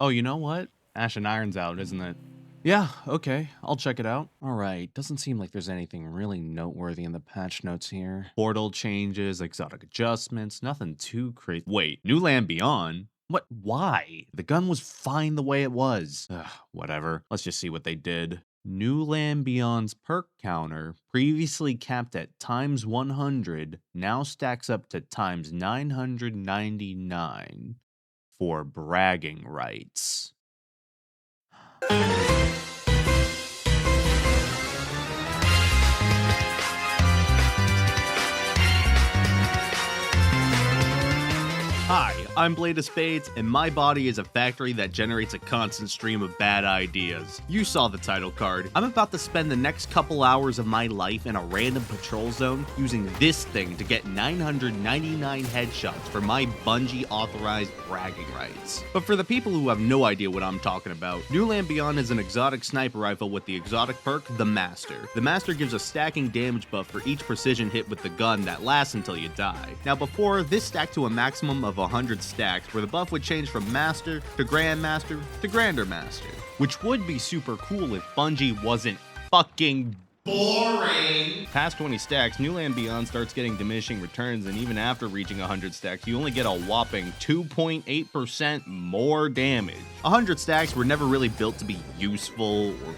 Oh, you know what? Ash and Iron's out, isn't it? Yeah, okay, I'll check it out. Alright, doesn't seem like there's anything really noteworthy in the patch notes here. Portal changes, exotic adjustments, nothing too crazy. Wait, New Land Beyond? What? Why? The gun was fine the way it was. Ugh, whatever. Let's just see what they did. New Land Beyond's perk counter, previously capped at times 100, now stacks up to times 999 for bragging rights. Hi, I'm Blade of Spades, and my body is a factory that generates a constant stream of bad ideas. You saw the title card. I'm about to spend the next couple hours of my life in a random patrol zone using this thing to get 999 headshots for my Bungie authorized bragging rights. But for the people who have no idea what I'm talking about, New Land Beyond is an exotic sniper rifle with the exotic perk, the Master. The Master gives a stacking damage buff for each precision hit with the gun that lasts until you die. Now before, this stacked to a maximum of 100 stacks, where the buff would change from Master to Grandmaster to Grander Master, which would be super cool if Bungie wasn't fucking boring. Past 20 stacks, New Land Beyond starts getting diminishing returns, and even after reaching 100 stacks, you only get a whopping 2.8% more damage. 100 stacks were never really built to be useful or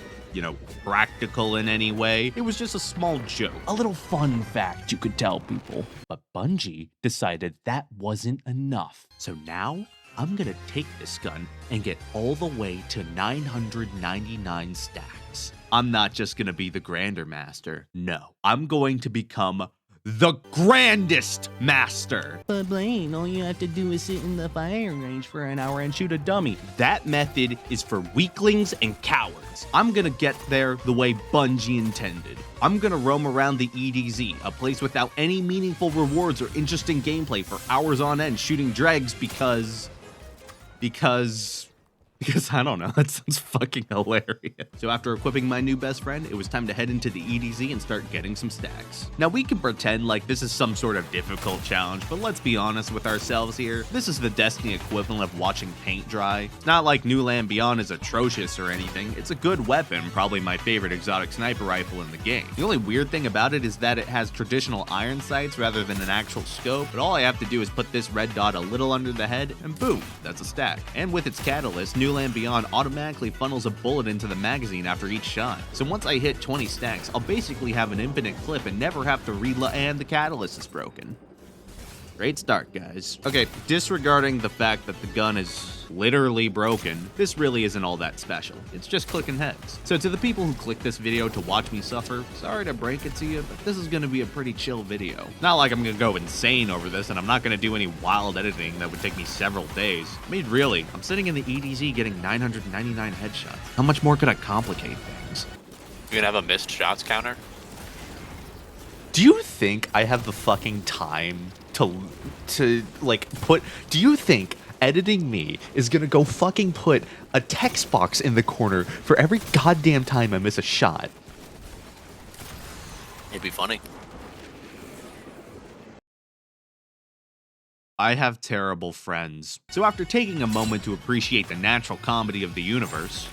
practical in any way. It was just a small joke, a little fun fact you could tell people. But Bungie decided that wasn't enough. So now, I'm gonna take this gun and get all the way to 999 stacks. I'm not just gonna be the Grander Master. No, I'm going to become the grandest master. But Blaine, all you have to do is sit in the firing range for an hour and shoot a dummy. That method is for weaklings and cowards. I'm gonna get there the way Bungie intended. I'm gonna roam around the EDZ, a place without any meaningful rewards or interesting gameplay for hours on end shooting dregs because I don't know, that sounds fucking hilarious. So after equipping my new best friend, it was time to head into the EDZ and start getting some stacks. Now we can pretend like this is some sort of difficult challenge, but let's be honest with ourselves here. This is the Destiny equivalent of watching paint dry. It's not like New Land Beyond is atrocious or anything. It's a good weapon, probably my favorite exotic sniper rifle in the game. The only weird thing about it is that it has traditional iron sights rather than an actual scope, but all I have to do is put this red dot a little under the head, and boom, that's a stack. And with its catalyst, New Land Beyond automatically funnels a bullet into the magazine after each shot. So once I hit 20 stacks, I'll basically have an infinite clip and never have to reload, and the catalyst is broken. Great start, guys. Okay, disregarding the fact that the gun is literally broken, this really isn't all that special. It's just clicking heads. So to the people who click this video to watch me suffer, sorry to break it to you, but this is gonna be a pretty chill video. Not like I'm gonna go insane over this, and I'm not gonna do any wild editing that would take me several days. I mean, really, I'm sitting in the EDZ getting 999 headshots. How much more could I complicate things? You gonna have a missed shots counter? Do you think I have the fucking time to like put, do you think editing me is gonna go fucking put a text box in the corner for every goddamn time I miss a shot? It'd be funny. I have terrible friends. So after taking a moment to appreciate the natural comedy of the universe,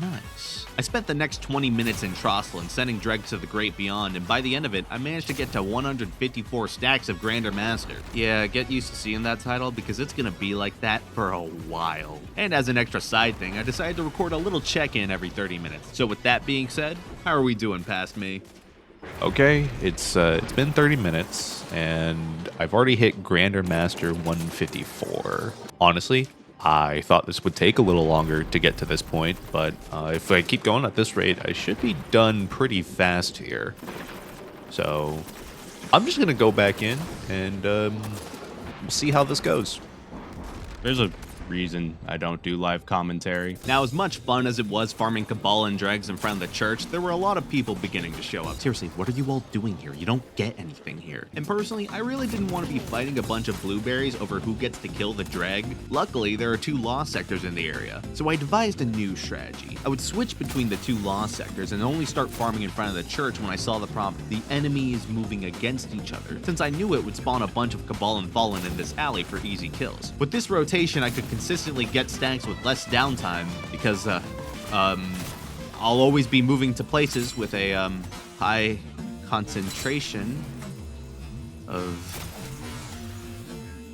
nice. I spent the next 20 minutes in Trostland sending dregs to the great beyond, and by the end of it, I managed to get to 154 stacks of Grander Master. Yeah, get used to seeing that title because it's gonna be like that for a while. And as an extra side thing, I decided to record a little check-in every 30 minutes. So with that being said, how are we doing past me? Okay, it's been 30 minutes, and I've already hit Grander Master 154. Honestly, I thought this would take a little longer to get to this point, but if I keep going at this rate, I should be done pretty fast here. So I'm just going to go back in and see how this goes. There's a reason I don't do live commentary. Now, as much fun as it was farming Cabal and dregs in front of the church, there were a lot of people beginning to show up. Seriously, what are you all doing here? You don't get anything here. And personally, I really didn't want to be fighting a bunch of blueberries over who gets to kill the dreg. Luckily, there are 2 lost sectors in the area, so I devised a new strategy. I would switch between the 2 lost sectors and only start farming in front of the church when I saw the prompt, the enemy is moving against each other, since I knew it would spawn a bunch of Cabal and Fallen in this alley for easy kills. With this rotation, I could consistently get stacks with less downtime because I'll always be moving to places with a high concentration of...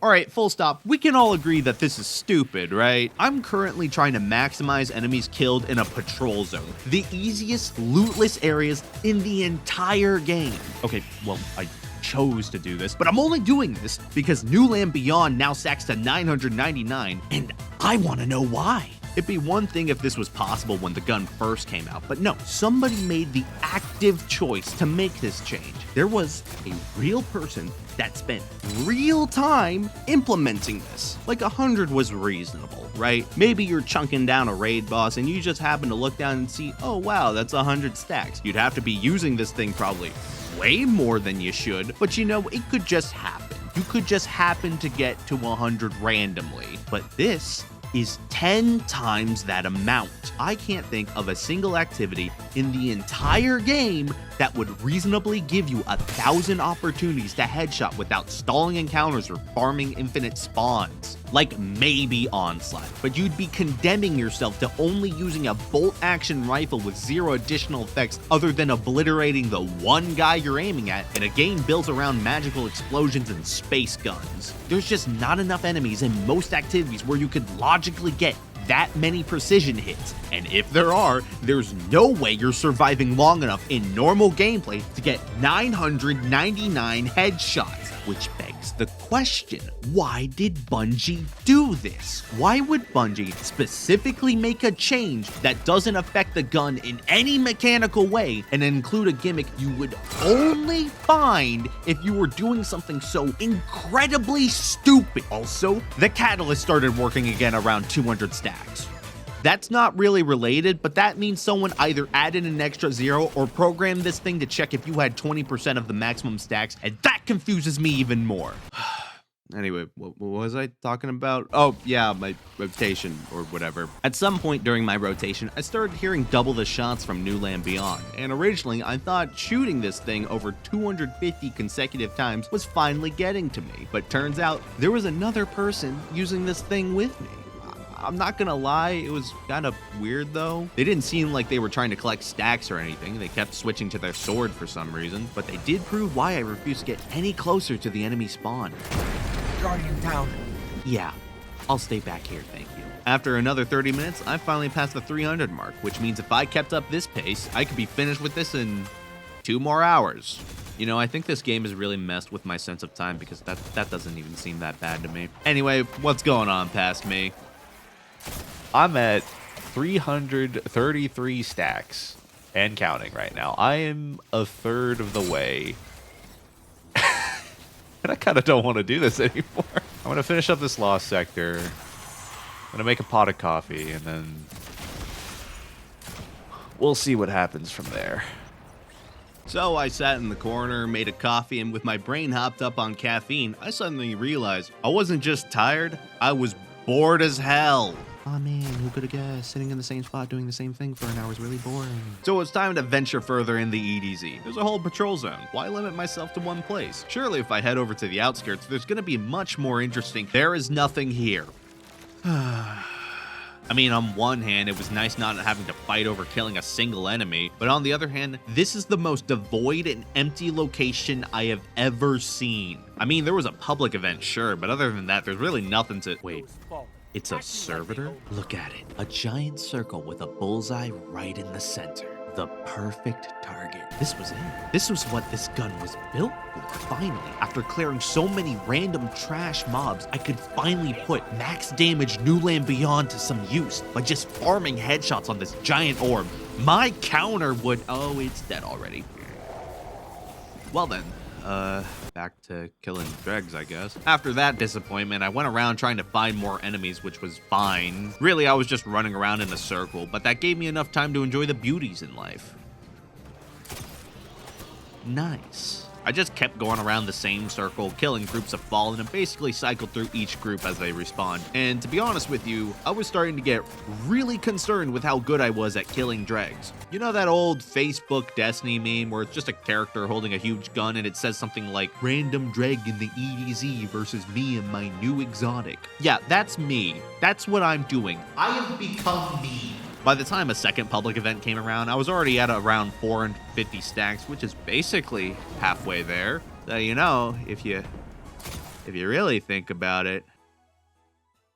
Alright, full stop. We can all agree that this is stupid, right? I'm currently trying to maximize enemies killed in a patrol zone. The easiest, lootless areas in the entire game. Okay, well, I chose to do this, but I'm only doing this because New Land Beyond now stacks to 999, and I want to know why. It'd be one thing if this was possible when the gun first came out, but no, somebody made the active choice to make this change. There was a real person that spent real time implementing this. Like 100 was reasonable, right? Maybe you're chunking down a raid boss and you just happen to look down and see, oh wow, that's 100 stacks. You'd have to be using this thing probably way more than you should, but you know, it could just happen. You could just happen to get to 100 randomly, but this is 10 times that amount. I can't think of a single activity in the entire game that would reasonably give you 1,000 opportunities to headshot without stalling encounters or farming infinite spawns. Like maybe Onslaught, but you'd be condemning yourself to only using a bolt action rifle with 0 additional effects other than obliterating the one guy you're aiming at in a game built around magical explosions and space guns. There's just not enough enemies in most activities where you could logically get that many precision hits, and if there are, there's no way you're surviving long enough in normal gameplay to get 999 headshots, which begs the question, why did Bungie do this? Why would Bungie specifically make a change that doesn't affect the gun in any mechanical way and include a gimmick you would only find if you were doing something so incredibly stupid? Also, the catalyst started working again around 200 stacks. That's not really related, but that means someone either added an extra 0 or programmed this thing to check if you had 20% of the maximum stacks, and that confuses me even more. Anyway, what was I talking about? Oh, yeah, my rotation or whatever. At some point during my rotation, I started hearing double the shots from New Land Beyond, and originally I thought shooting this thing over 250 consecutive times was finally getting to me, but turns out there was another person using this thing with me. I'm not gonna lie, it was kind of weird though. They didn't seem like they were trying to collect stacks or anything. They kept switching to their sword for some reason, but they did prove why I refused to get any closer to the enemy spawn. Guardian down. Yeah, I'll stay back here, thank you. After another 30 minutes, I finally passed the 300 mark, which means if I kept up this pace, I could be finished with this in 2 more hours. You know, I think this game has really messed with my sense of time because that doesn't even seem that bad to me. Anyway, what's going on past me? I'm at 333 stacks and counting right now. I am a third of the way. And I kind of don't want to do this anymore. I'm going to finish up this lost sector. I'm going to make a pot of coffee, and then we'll see what happens from there. So I sat in the corner, made a coffee, and with my brain hopped up on caffeine, I suddenly realized I wasn't just tired, I was bored as hell. Aw man, who could have guessed? Sitting in the same spot doing the same thing for an hour is really boring. So it's time to venture further in the EDZ. There's a whole patrol zone. Why limit myself to one place? Surely if I head over to the outskirts, there's gonna be much more interesting. There is nothing here. I mean, on one hand, it was nice not having to fight over killing a single enemy, but on the other hand, this is the most devoid and empty location I have ever seen. I mean, there was a public event, sure, but other than that, there's really nothing to... Wait. It's a servitor? Look at it. A giant circle with a bullseye right in the center. The perfect target. This was it. This was what this gun was built for. Finally, after clearing so many random trash mobs, I could finally put max damage New Land Beyond to some use by just farming headshots on this giant orb. My counter would... Oh, it's dead already. Well then. Back to killing dregs, I guess. After that disappointment, I went around trying to find more enemies, which was fine. Really, I was just running around in a circle, but that gave me enough time to enjoy the beauties in life. Nice. I just kept going around the same circle, killing groups of fallen, and basically cycled through each group as they respawned. And to be honest with you, I was starting to get really concerned with how good I was at killing dregs. You know that old Facebook Destiny meme where it's just a character holding a huge gun and it says something like, random dreg in the EDZ versus me and my new exotic? Yeah, that's me. That's what I'm doing. I have become me. By the time a second public event came around, I was already at around 450 stacks, which is basically halfway there. So, you know, if you really think about it.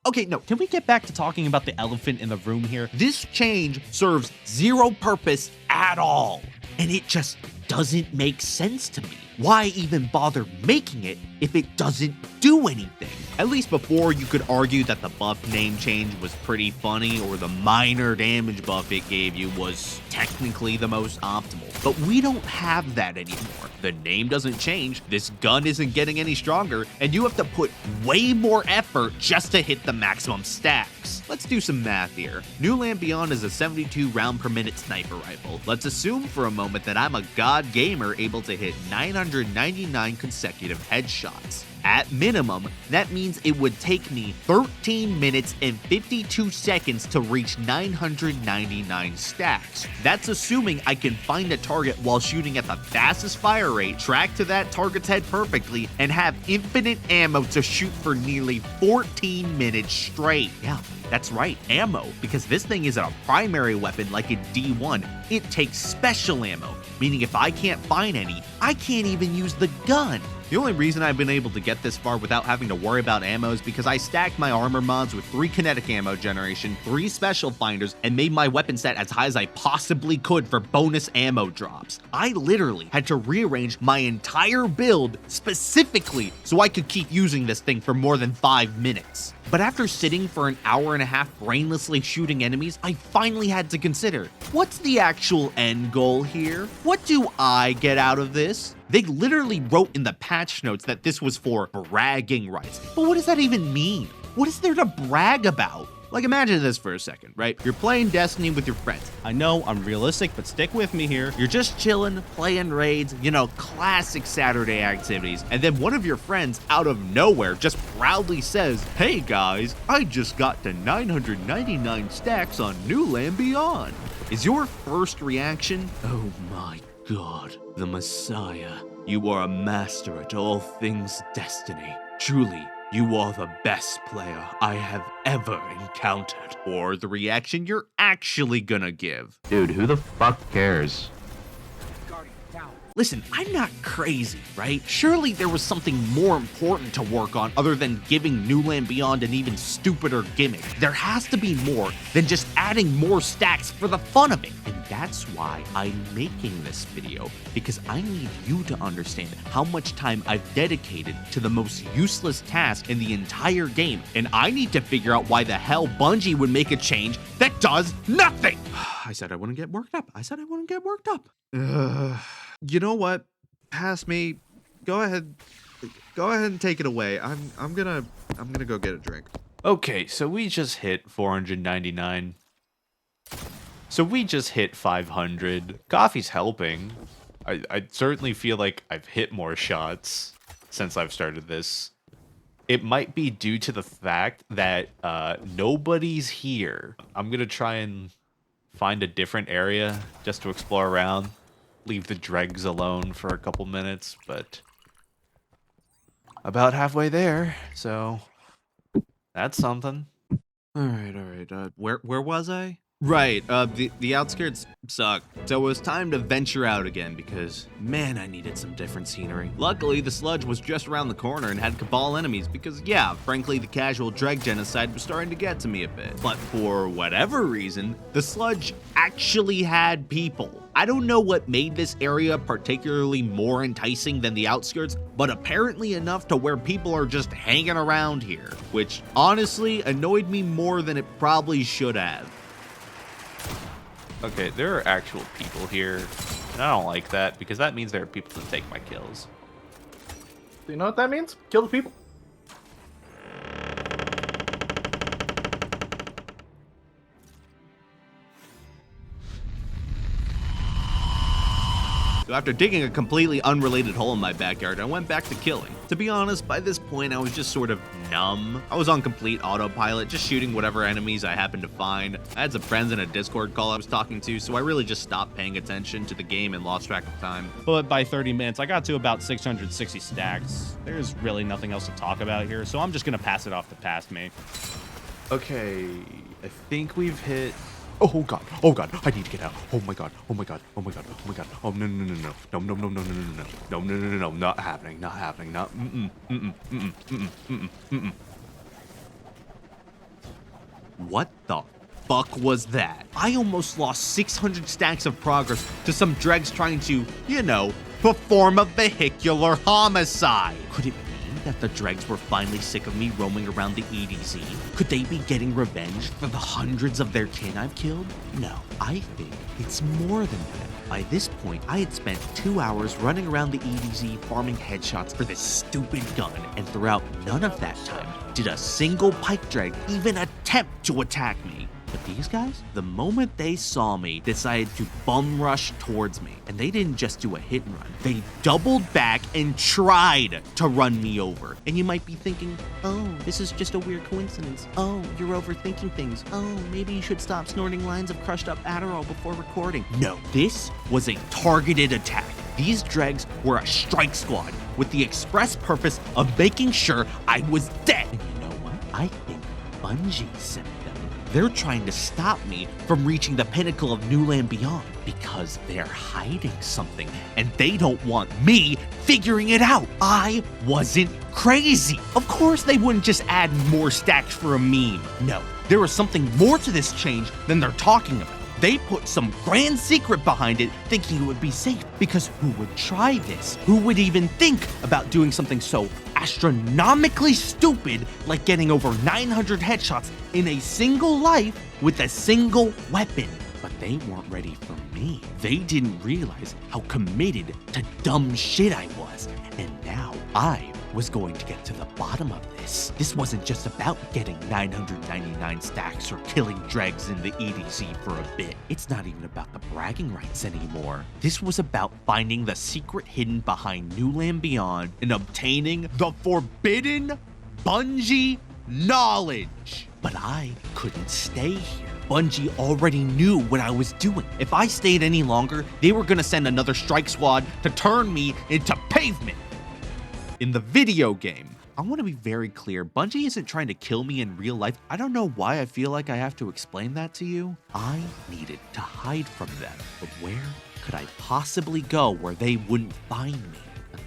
Okay, no, can we get back to talking about the elephant in the room here? This change serves zero purpose at all, and it just doesn't make sense to me. Why even bother making it if it doesn't do anything? At least before, you could argue that the buff name change was pretty funny, or the minor damage buff it gave you was technically the most optimal. But we don't have that anymore. The name doesn't change, this gun isn't getting any stronger, and you have to put way more effort just to hit the maximum stacks. Let's do some math here. New Land Beyond is a 72 round per minute sniper rifle. Let's assume for a moment that I'm a god gamer able to hit 999 consecutive headshots. At minimum, that means it would take me 13 minutes and 52 seconds to reach 999 stacks. That's assuming I can find a target while shooting at the fastest fire rate, track to that target's head perfectly, and have infinite ammo to shoot for nearly 14 minutes straight. Yeah, that's right, ammo, because this thing isn't a primary weapon like in D1. It takes special ammo, meaning if I can't find any, I can't even use the gun. The only reason I've been able to get this far without having to worry about ammo is because I stacked my armor mods with 3 kinetic ammo generation, 3 special finders, and made my weapon set as high as I possibly could for bonus ammo drops. I literally had to rearrange my entire build specifically so I could keep using this thing for more than 5 minutes. But after sitting for an hour and a half brainlessly shooting enemies, I finally had to consider, what's the actual end goal here? What do I get out of this? They literally wrote in the patch notes that this was for bragging rights. But what does that even mean? What is there to brag about? Like, imagine this for a second, right? You're playing Destiny with your friends. I know I'm realistic, but stick with me here. You're just chilling, playing raids, you know, classic Saturday activities. And then one of your friends out of nowhere just proudly says, hey guys, I just got to 999 stacks on New Land Beyond. Is your first reaction, oh my God, the Messiah. You are a master at all things Destiny. Truly, you are the best player I have ever encountered. Or the reaction you're actually gonna give. Dude, who the fuck cares? Guardian down. Listen, I'm not crazy, right? Surely there was something more important to work on other than giving New Land Beyond an even stupider gimmick. There has to be more than just adding more stacks for the fun of it. And that's why I'm making this video, because I need you to understand how much time I've dedicated to the most useless task in the entire game. And I need to figure out why the hell Bungie would make a change that does nothing. I said I wouldn't get worked up. You know what? Pass me. Go ahead and take it away. I'm gonna go get a drink. Okay, so we just hit 499. So we just hit 500. Coffee's helping. I certainly feel like I've hit more shots since I've started this. It might be due to the fact that nobody's here. I'm gonna try and find a different area just to explore around. Leave the dregs alone for a couple minutes, but about halfway there, so that's something. All right. Where was I? Right, the outskirts suck, so it was time to venture out again because, man, I needed some different scenery. Luckily, the sludge was just around the corner and had Cabal enemies because, yeah, frankly, the casual dreg genocide was starting to get to me a bit. But for whatever reason, the sludge actually had people. I don't know what made this area particularly more enticing than the outskirts, but apparently enough to where people are just hanging around here, which honestly annoyed me more than it probably should have. Okay, there are actual people here, and I don't like that because that means there are people to take my kills. Do you know what that means? Kill the people. So after digging a completely unrelated hole in my backyard, I went back to killing. To be honest, by this point I was just sort of numb. I was on complete autopilot, just shooting whatever enemies I happened to find. I had some friends in a Discord call I was talking to, so I really just stopped paying attention to the game and lost track of time. But by 30 minutes, I got to about 660 stacks. There's really nothing else to talk about here, so I'm just gonna pass it off to past me. Okay, I think we've hit. Oh god! Oh god! I need to get out! Oh my god! Oh my god! Oh my god! Oh my god! Oh no no no no no no no no no no no no no no no! Not happening! Not happening! Not What the fuck was that? I almost lost 600 stacks of progress to some dregs trying to, you know, perform a vehicular homicide. Could it be that the dregs were finally sick of me roaming around the EDZ? Could they be getting revenge for the hundreds of their kin I've killed? No, I think it's more than that. By this point, I had spent 2 hours running around the EDZ farming headshots for this stupid gun, and throughout none of that time did a single pike dreg even attempt to attack me. But these guys, the moment they saw me, decided to bum rush towards me. And they didn't just do a hit and run. They doubled back and tried to run me over. And you might be thinking, oh, this is just a weird coincidence. Oh, you're overthinking things. Oh, maybe you should stop snorting lines of crushed up Adderall before recording. No, this was a targeted attack. These dregs were a strike squad with the express purpose of making sure I was dead. And you know what? I think Bungie sent them. They're trying to stop me from reaching the pinnacle of New Land Beyond because they're hiding something and they don't want me figuring it out. I wasn't crazy. Of course they wouldn't just add more stacks for a meme. No, there was something more to this change than they're talking about. They put some grand secret behind it, thinking it would be safe, because who would try this? Who would even think about doing something so astronomically stupid like getting over 900 headshots in a single life with a single weapon? But they weren't ready for me. They didn't realize how committed to dumb shit I was. And now I was going to get to the bottom of this. This wasn't just about getting 999 stacks or killing dregs in the EDZ for a bit. It's not even about the bragging rights anymore. This was about finding the secret hidden behind New Land Beyond and obtaining the forbidden Bungie knowledge. But I couldn't stay here. Bungie already knew what I was doing. If I stayed any longer, they were gonna send another strike squad to turn me into pavement. In the video game, I want to be very clear, Bungie isn't trying to kill me in real life. I don't know why I feel like I have to explain that to you. I needed to hide from them, but where could I possibly go where they wouldn't find me?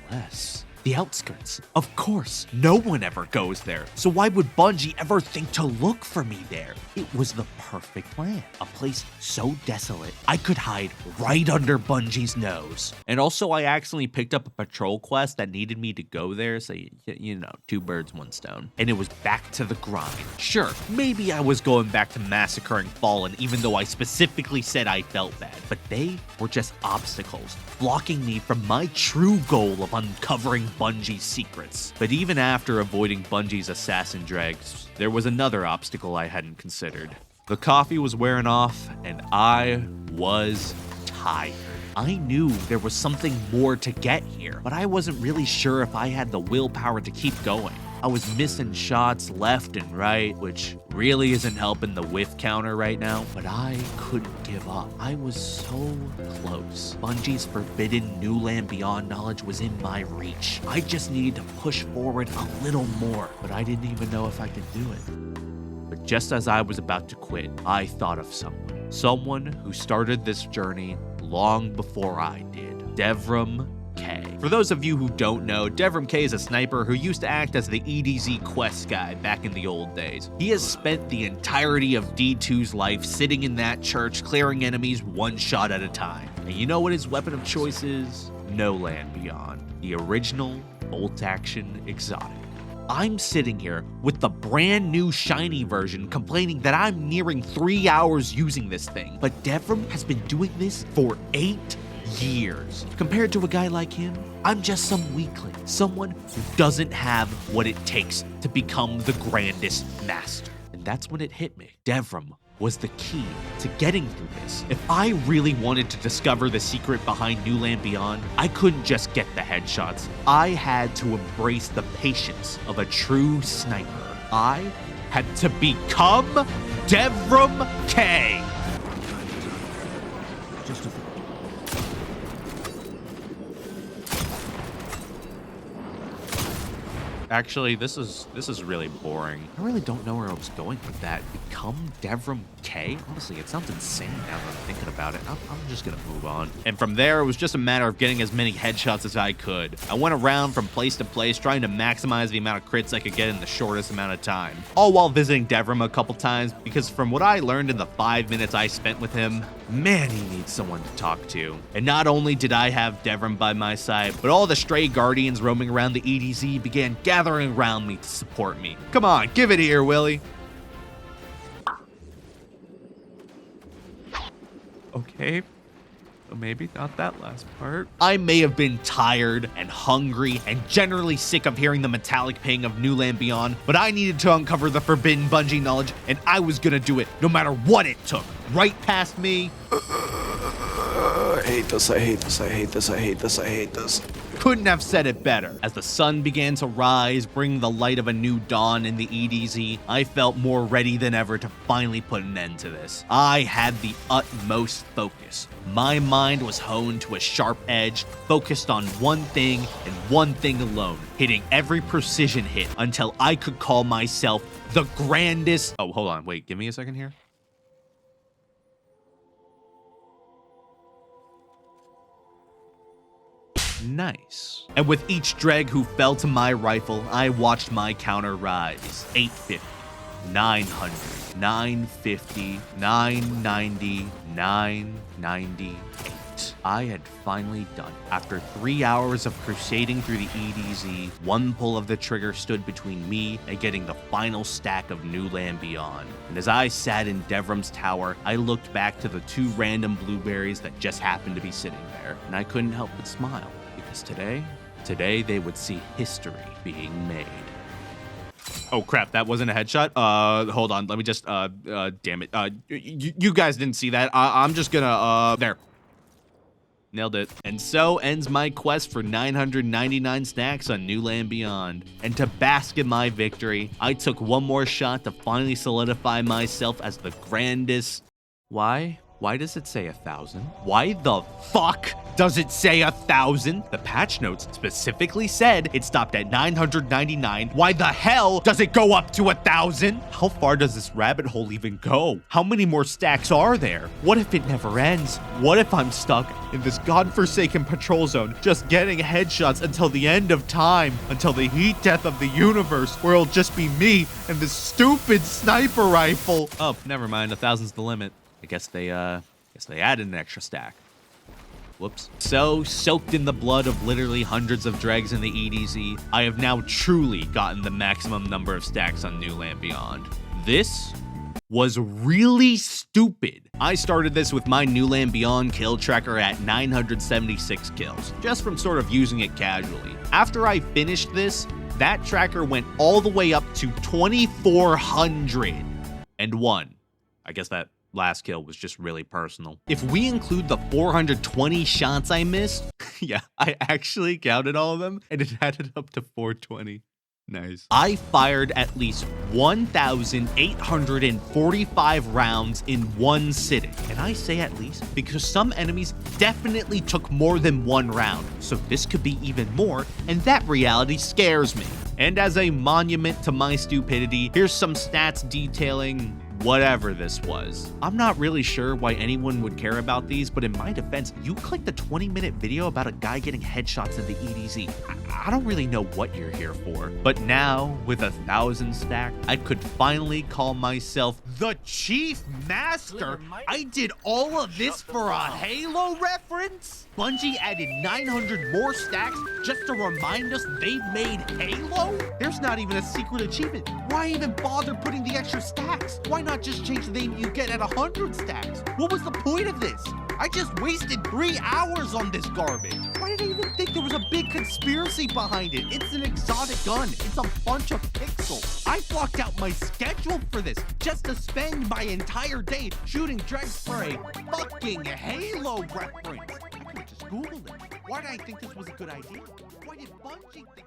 Unless the outskirts. Of course, no one ever goes there. So why would Bungie ever think to look for me there? It was the perfect plan. A place so desolate, I could hide right under Bungie's nose. And also, I accidentally picked up a patrol quest that needed me to go there, so, you know, 2 birds, 1 stone. And it was back to the grind. Sure, maybe I was going back to massacring Fallen, even though I specifically said I felt bad. But they were just obstacles, blocking me from my true goal of uncovering Bungie's secrets. But even after avoiding Bungie's assassin dregs, there was another obstacle I hadn't considered. The coffee was wearing off, and I was tired. I knew there was something more to get here, but I wasn't really sure if I had the willpower to keep going. I was missing shots left and right, which really isn't helping the whiff counter right now, but I couldn't give up. I was so close. Bungie's forbidden New Land Beyond knowledge was in my reach. I just needed to push forward a little more, but I didn't even know if I could do it. But just as I was about to quit, I thought of someone who started this journey long before I did. Devrim K. For those of you who don't know, Devrim K is a sniper who used to act as the EDZ quest guy back in the old days. He has spent the entirety of D2's life sitting in that church, clearing enemies 1 shot at a time. And you know what his weapon of choice is? No Land Beyond, the original bolt-action exotic. I'm sitting here with the brand new shiny version complaining that I'm nearing 3 hours using this thing, but Devrim has been doing this for 8 years. Compared to a guy like him, I'm just some weakling, someone who doesn't have what it takes to become the grandest master. And that's when it hit me. Devrim was the key to getting through this. If I really wanted to discover the secret behind New Land Beyond, I couldn't just get the headshots. I had to embrace the patience of a true sniper. I had to become Devrim K. Just a Actually, this is really boring. I really don't know where I was going with that. Become Devrim K? Honestly, it sounds insane now that I'm thinking about it. I'm just gonna move on. And from there, it was just a matter of getting as many headshots as I could. I went around from place to place trying to maximize the amount of crits I could get in the shortest amount of time. All while visiting Devrim a couple times, because from what I learned in the 5 minutes I spent with him, man, he needs someone to talk to. And not only did I have Devrim by my side, but all the stray guardians roaming around the EDZ began gathering around me to support me. Come on, give it here, Willie. Okay. So maybe not that last part. I may have been tired and hungry and generally sick of hearing the metallic ping of New Land Beyond, but I needed to uncover the forbidden Bungie knowledge, and I was gonna do it no matter what it took. Right past me. I hate this, I hate this, I hate this, I hate this, I hate this. Couldn't have said it better. As the sun began to rise, bringing the light of a new dawn in the EDZ, I felt more ready than ever to finally put an end to this. I had the utmost focus. My mind was honed to a sharp edge, focused on one thing and one thing alone, hitting every precision hit until I could call myself the grandest. Oh, hold on, wait, give me a second here. Nice. And with each dreg who fell to my rifle, I watched my counter rise. 850, 900, 950, 990, 998. I had finally done it. After 3 hours of crusading through the EDZ, one pull of the trigger stood between me and getting the final stack of New Land Beyond. And as I sat in Devrim's tower, I looked back to the 2 random blueberries that just happened to be sitting there, and I couldn't help but smile. Because today they would see history being made. Oh crap, that wasn't a headshot? Hold on, let me just, damn it. You guys didn't see that. I'm just gonna, there. Nailed it. And so ends my quest for 999 stacks on New Land Beyond. And to bask in my victory, I took one more shot to finally solidify myself as the grandest. Why? Why does it say 1,000? Why the fuck does it say 1,000? The patch notes specifically said it stopped at 999. Why the hell does it go up to 1,000? How far does this rabbit hole even go? How many more stacks are there? What if it never ends? What if I'm stuck in this godforsaken patrol zone, just getting headshots until the end of time, until the heat death of the universe, where it'll just be me and this stupid sniper rifle? Oh, never mind. 1,000's the limit. I guess they added an extra stack. Whoops. So, soaked in the blood of literally hundreds of dregs in the EDZ, I have now truly gotten the maximum number of stacks on New Land Beyond. This was really stupid. I started this with my New Land Beyond kill tracker at 976 kills, just from sort of using it casually. After I finished this, that tracker went all the way up to 2,401. I guess that last kill was just really personal. If we include the 420 shots I missed, yeah, I actually counted all of them and it added up to 420. Nice. I fired at least 1,845 rounds in one sitting. And I say at least because some enemies definitely took more than one round. So this could be even more, and that reality scares me. And as a monument to my stupidity, here's some stats detailing whatever this was. I'm not really sure why anyone would care about these, but in my defense, you clicked a 20-minute video about a guy getting headshots in the EDZ. I don't really know what you're here for. But now, with 1,000 stacked, I could finally call myself the Chief Master. I did all of this for a Halo reference? Bungie added 900 more stacks just to remind us they've made Halo? There's not even a secret achievement. Why even bother putting the extra stacks? Why not just change the name you get at 100 stacks? What was the point of this? I just wasted 3 hours on this garbage. Why did I even think there was a big conspiracy behind it? It's an exotic gun. It's a bunch of pixels. I blocked out my schedule for this just to spend my entire day shooting dregs for a fucking Halo reference. I could have just Googled it. Why did I think this was a good idea? Why did Bungie think this